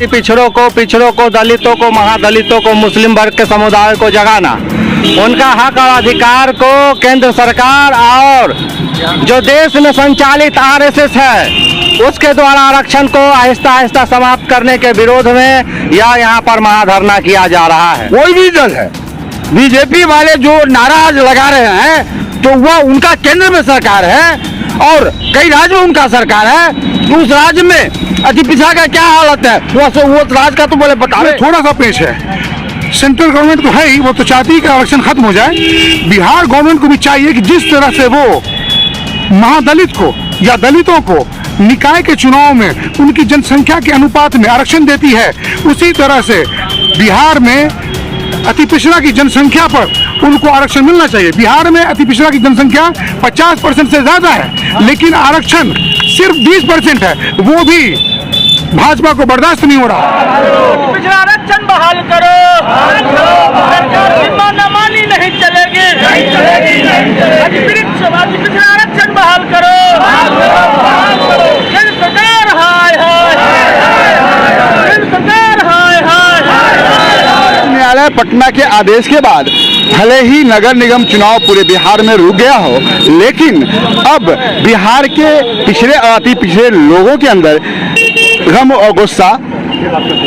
पिछड़ों को, दलितों को, महादलितों को, मुस्लिम वर्ग के समुदाय को जगाना, उनका हक और अधिकार को केंद्र सरकार और जो देश में संचालित आरएसएस है उसके द्वारा आरक्षण को आहिस्ता आहिस्ता समाप्त करने के विरोध में यहाँ पर महाधरना किया जा रहा है। कोई भी दल है, बीजेपी वाले जो नाराज लगा रहे हैं तो वह उनका केंद्र में सरकार है और कई राज्य में उनका सरकार है। उस राज्य में अति पिछड़ा का क्या हालत है वो राज्य का तो बोले बता रहे। थोड़ा सा पेश है, सेंट्रल गवर्नमेंट तो है ही, वो तो चाहती है कि आरक्षण खत्म हो जाए। बिहार गवर्नमेंट को भी चाहिए कि जिस तरह से वो महादलित को या दलितों को निकाय के चुनाव में उनकी जनसंख्या के अनुपात में आरक्षण देती है, उसी तरह से बिहार में अति पिछड़ा की जनसंख्या पर उनको आरक्षण मिलना चाहिए। बिहार में अति पिछड़ा की जनसंख्या 50% से ज्यादा है, लेकिन आरक्षण सिर्फ 20% है, वो भी भाजपा को बर्दाश्त नहीं हो रहा। पिछड़ा आरक्षण बहाल करो, सरकार की मनमानी नहीं चलेगी। पिछड़ा आरक्षण बहाल करो, केंद्र सरकार हाय हाय, केंद्र सरकार हाय हाय। न्यायालय पटना के आदेश के बाद भले ही नगर निगम चुनाव पूरे बिहार में रुक गया हो, लेकिन अब बिहार के पिछड़े और अति पिछड़े लोगों के अंदर गम और गुस्सा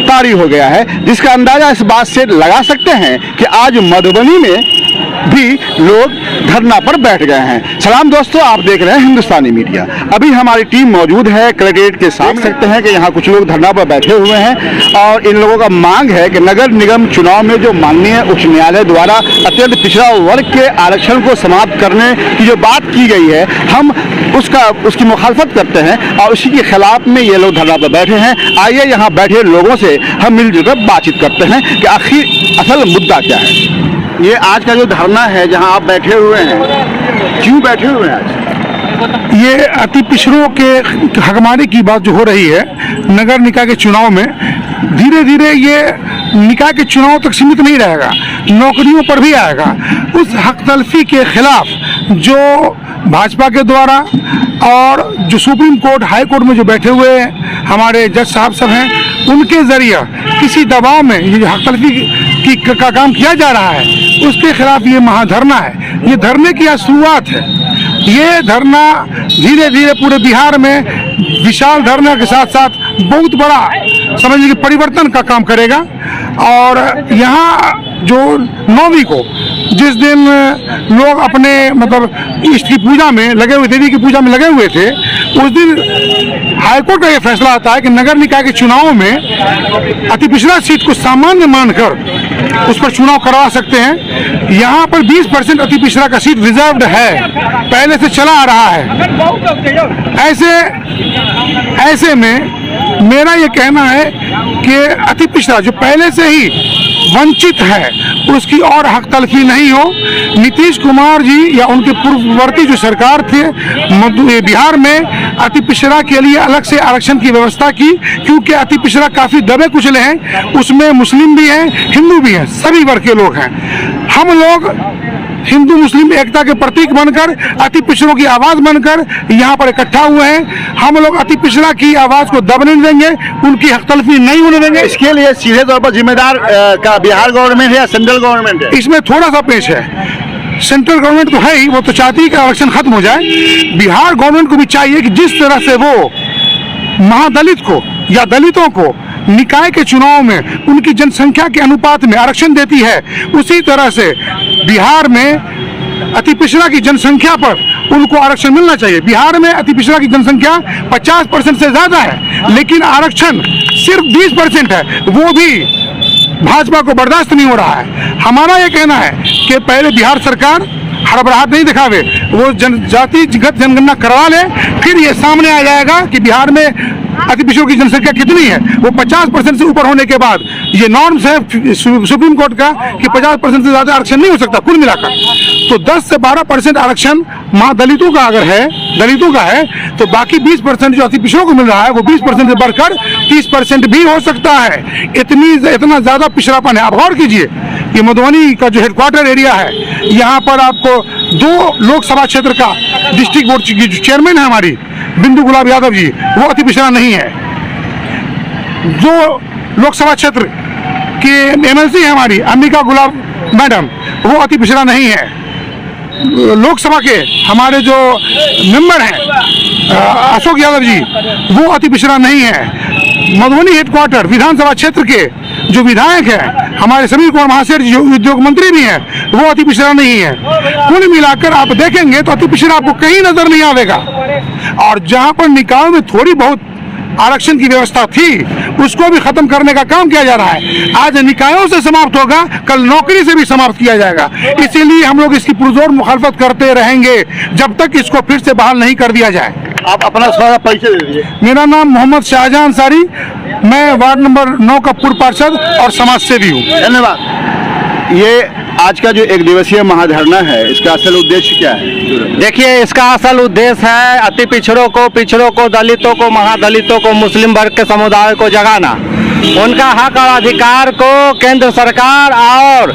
तारी हो गया है, जिसका अंदाजा इस बात से लगा सकते हैं कि आज मधुबनी में भी लोग धरना पर बैठ गए हैं। सलाम दोस्तों, आप देख रहे हैं हिंदुस्तानी मीडिया। अभी हमारी टीम मौजूद है कलेक्ट्रेट के साथ। देख सकते हैं कि यहाँ कुछ लोग धरना पर बैठे हुए हैं और इन लोगों का मांग है कि नगर निगम चुनाव में जो माननीय उच्च न्यायालय द्वारा अत्यंत पिछड़ा वर्ग के आरक्षण को समाप्त करने की जो बात की गई है, हम उसकी मुखालफत करते हैं और उसी के खिलाफ में ये लोग धरना पर बैठे हैं। आइए यहाँ बैठे लोगों से हम मिलजुल कर बातचीत करते हैं कि आखिर असल मुद्दा क्या है। ये आज का जो धरना है जहाँ आप बैठे हुए हैं, क्यों बैठे हुए हैं आज? ये अति पिछड़ों के हकमारी की बात जो हो रही है नगर निकाय के चुनाव में, धीरे धीरे ये निकाय के चुनाव तक सीमित नहीं रहेगा, नौकरियों पर भी आएगा। उस हक तलफी के खिलाफ जो भाजपा के द्वारा और जो सुप्रीम कोर्ट, हाई कोर्ट में जो बैठे हुए हमारे जज साहब सब हैं, उनके जरिए किसी दबाव में ये हक तलफी का काम किया जा रहा है, उसके खिलाफ ये महाधरना है। ये धरने की शुरुआत है। ये धरना धीरे धीरे पूरे बिहार में विशाल धरना के साथ साथ बहुत बड़ा समझिए कि परिवर्तन का काम करेगा। और यहाँ जो 9वीं को जिस दिन लोग अपने मतलब इष्ट की पूजा में लगे हुए, देवी की पूजा में लगे हुए थे, उस दिन हाईकोर्ट का ये फैसला आता है कि नगर निकाय के चुनाव में अति पिछड़ा सीट को सामान्य मानकर उस पर चुनाव करवा सकते हैं। यहाँ पर 20% अति पिछड़ा का सीट रिजर्व्ड है, पहले से चला आ रहा है। ऐसे में मेरा ये कहना है कि अति पिछड़ा जो पहले से ही वंचित है उसकी और हक तलफी नहीं हो। नीतीश कुमार जी या उनके पूर्ववर्ती जो सरकार थे बिहार में अति पिछड़ा के लिए अलग से आरक्षण की व्यवस्था की, क्योंकि अति पिछड़ा काफी दबे कुचले हैं, उसमें मुस्लिम भी हैं, हिंदू भी हैं, सभी वर्ग के लोग हैं। हम लोग हिंदू मुस्लिम एकता के प्रतीक बनकर, अति पिछड़ों की आवाज बनकर यहाँ पर इकट्ठा हुए हैं। हम लोग अति पिछड़ा की आवाज को दबने नहीं देंगे, उनकी हक तलफी नहीं होने देंगे। इसके लिए सीधे तौर पर जिम्मेदार का बिहार गवर्नमेंट है या सेंट्रल गवर्नमेंट है? इसमें थोड़ा सा पेश है, सेंट्रल गवर्नमेंट तो है ही, वो तो चाहती है कि आरक्षण खत्म हो जाए। बिहार गवर्नमेंट को भी चाहिए कि जिस तरह से वो महादलित को या दलितों को निकाय के चुनाव में उनकी जनसंख्या के अनुपात में आरक्षण देती है, उसी तरह से बिहार में अति पिछड़ा की जनसंख्या पर उनको आरक्षण मिलना चाहिए। बिहार में अति पिछड़ा की जनसंख्या 50% से ज्यादा है, लेकिन आरक्षण सिर्फ 20% है, वो भी भाजपा को बर्दाश्त नहीं हो रहा है। हमारा ये कहना है कि पहले बिहार सरकार हड़बड़ाहट नहीं दिखावे, वो जातिगत जनगणना करवा ले, फिर ये सामने आ जाएगा कि बिहार में अति पिछड़ों की जनसंख्या कितनी है। वो 50% से ऊपर होने के बाद ये नॉर्म्स है सुप्रीम कोर्ट का कि 50% से ज्यादा आरक्षण नहीं हो सकता कुल मिलाकर। तो 10 से 12% आरक्षण दलितों का अगर है, दलितों का है, तो बाकी 20% जो अति पिछड़ों को मिल रहा है वो 20% से बढ़कर 30% भी हो सकता है। इतना ज्यादा पिछड़ापन है। आप गौर कीजिए, ये मधुबनी का जो हेडक्वार्टर एरिया है, यहाँ पर आपको 2 लोकसभा क्षेत्र का डिस्ट्रिक्ट बोर्ड की जो चेयरमैन है हमारी बिंदु गुलाब यादव जी, वो अति पिछड़ा नहीं है। जो लोकसभा क्षेत्र की MLC है हमारी अंबिका गुलाब मैडम, वो अति पिछड़ा नहीं है। लोकसभा के हमारे जो मेंबर हैं अशोक यादव जी, वो अति पिछड़ा नहीं है। मधुबनी हेडक्वार्टर विधानसभा क्षेत्र के जो विधायक हैं हमारे समीर कुमार महाशय जी, जो उद्योग मंत्री भी हैं, वो अति पिछड़ा नहीं है। कुल मिलाकर आप देखेंगे तो अति पिछड़ा आपको कहीं नजर नहीं आएगा। और जहां पर निकायों में थोड़ी बहुत आरक्षण की व्यवस्था थी, उसको भी खत्म करने का काम किया जा रहा है। आज निकायों से समाप्त होगा, कल नौकरी से भी समाप्त किया जाएगा। इसीलिए हम लोग इसकी पुरजोर मुखालफत करते रहेंगे जब तक इसको फिर से बहाल नहीं कर दिया जाए। आप अपना थोड़ा परिचय दे दीजिए। मेरा नाम मोहम्मद शाहजहां अंसारी, मैं वार्ड नंबर 9 का पूर्व पार्षद और समाज सेवी हूँ। धन्यवाद। ये आज का जो एक दिवसीय महाधरना है, इसका असल उद्देश्य क्या है? देखिए, इसका असल उद्देश्य है अति पिछड़ों को, दलितों को, महादलितों को, मुस्लिम वर्ग के समुदाय को जगाना। उनका हक और अधिकार को केंद्र सरकार और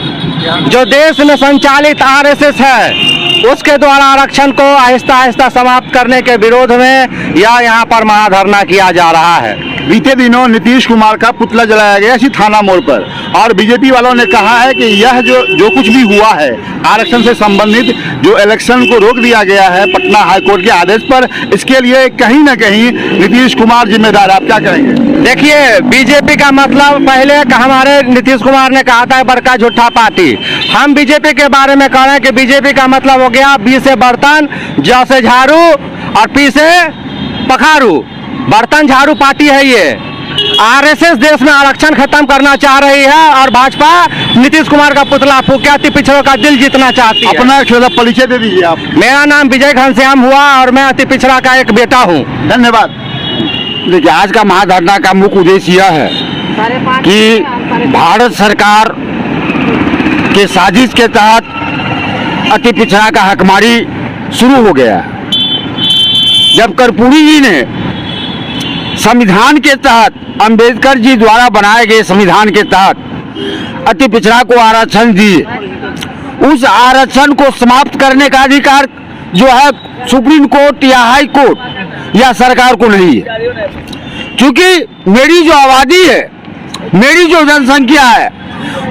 जो देश में संचालित RSS है, उसके द्वारा आरक्षण को आहिस्ता आहिस्ता समाप्त करने के विरोध में यहाँ पर महाधरना किया जा रहा है। बीते दिनों नीतीश कुमार का पुतला जलाया गया इसी थाना मोड़ पर, और बीजेपी वालों ने कहा है कि यह जो कुछ भी हुआ है आरक्षण से संबंधित, जो इलेक्शन को रोक दिया गया है पटना हाईकोर्ट के आदेश पर, इसके लिए कहीं न कहीं नीतीश कुमार जिम्मेदार। आप क्या कहेंगे? देखिए, बीजेपी का मतलब पहले हमारे नीतीश कुमार ने कहा था बड़का झूठा पार्टी। हम बीजेपी के बारे में कह रहे हैं कि बीजेपी का मतलब हो गया बी से बर्तन, ज से झाड़ू और पी से पखारू। बर्तन झाड़ू पार्टी है ये। RSS देश में आरक्षण खत्म करना चाह रही है और भाजपा नीतीश कुमार का पुतला फूंक के अति पिछड़ों का दिल जीतना चाहती है। अपना छोटा परिचय दे दीजिए आप। मेरा नाम विजय घनश्याम हुआ और मैं अति पिछड़ा का एक बेटा हूँ। धन्यवाद। देखिए, आज का महाधरना का मुख्य उद्देश्य यह है कि भारत सरकार के साजिश के तहत अति पिछड़ा का हकमारी शुरू हो गया। जब कर्पूरी जी ने संविधान के तहत, अंबेडकर जी द्वारा बनाए गए संविधान के तहत अति पिछड़ा को आरक्षण दिए, उस आरक्षण को समाप्त करने का अधिकार जो है सुप्रीम कोर्ट या हाई कोर्ट या सरकार को नहीं है। क्योंकि मेरी जो आबादी है, मेरी जो जनसंख्या है,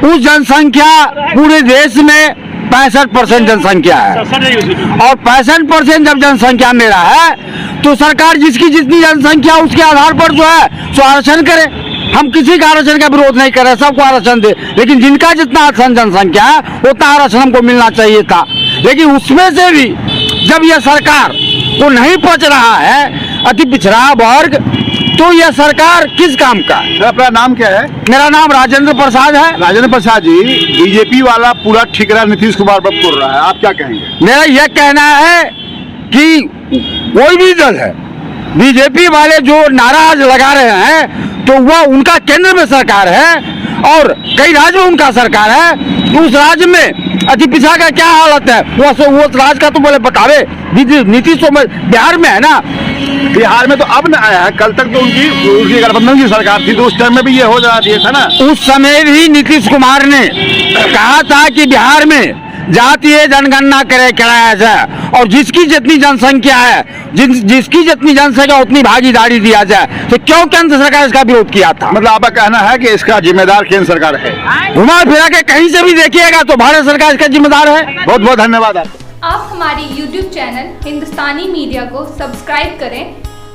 उस जनसंख्या पूरे देश में 65% जनसंख्या है, और 65% जब जनसंख्या मेरा है तो सरकार जिसकी जितनी जनसंख्या उसके आधार पर जो है सो आरक्षण करे। हम किसी का आरक्षण का विरोध नहीं कर रहे, सबको आरक्षण दे, लेकिन जिनका जितना आरक्षण जनसंख्या है उतना आरक्षण हमको मिलना चाहिए था। लेकिन उसमें से भी जब यह सरकार को नहीं पहुंच रहा है अति पिछड़ा वर्ग, तो यह सरकार किस काम का है? अपना नाम क्या है? मेरा नाम राजेंद्र प्रसाद है। राजेंद्र प्रसाद जी, बीजेपी वाला पूरा ठिकरा नीतीश कुमार पर कर रहा है, आप क्या कहेंगे? मेरा यह कहना है कि कोई भी दल है, बीजेपी वाले जो नाराज लगा रहे हैं तो वह उनका केंद्र में सरकार है और कई राज्य में उनका सरकार है, तो उस राज्य में अति पिछड़ा का क्या हालत है वो राज्य का तो बोले बतावे। नीतीश कुमार बिहार में है ना, बिहार में तो अब न आया है, कल तक तो उनकी गठबंधन की सरकार थी, तो उस टाइम में भी ये हो जाती था ना। उस समय भी नीतीश कुमार ने कहा था कि बिहार में जातीय जनगणना कराया जाए और जिसकी जितनी जनसंख्या है, जिसकी जितनी जनसंख्या उतनी भागीदारी दिया जाए। तो क्यों केंद्र सरकार इसका विरोध किया था? मतलब आपका कहना है कि इसका जिम्मेदार केंद्र सरकार है? घुमा फिरा के कहीं से भी देखिएगा तो भारत सरकार इसका जिम्मेदार है। बहुत बहुत धन्यवाद आपको। आप हमारे YouTube चैनल हिंदुस्तानी मीडिया को सब्सक्राइब करें।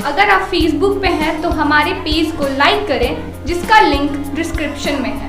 अगर आप Facebook पे हैं तो हमारे पेज को लाइक करें, जिसका लिंक डिस्क्रिप्शन में है।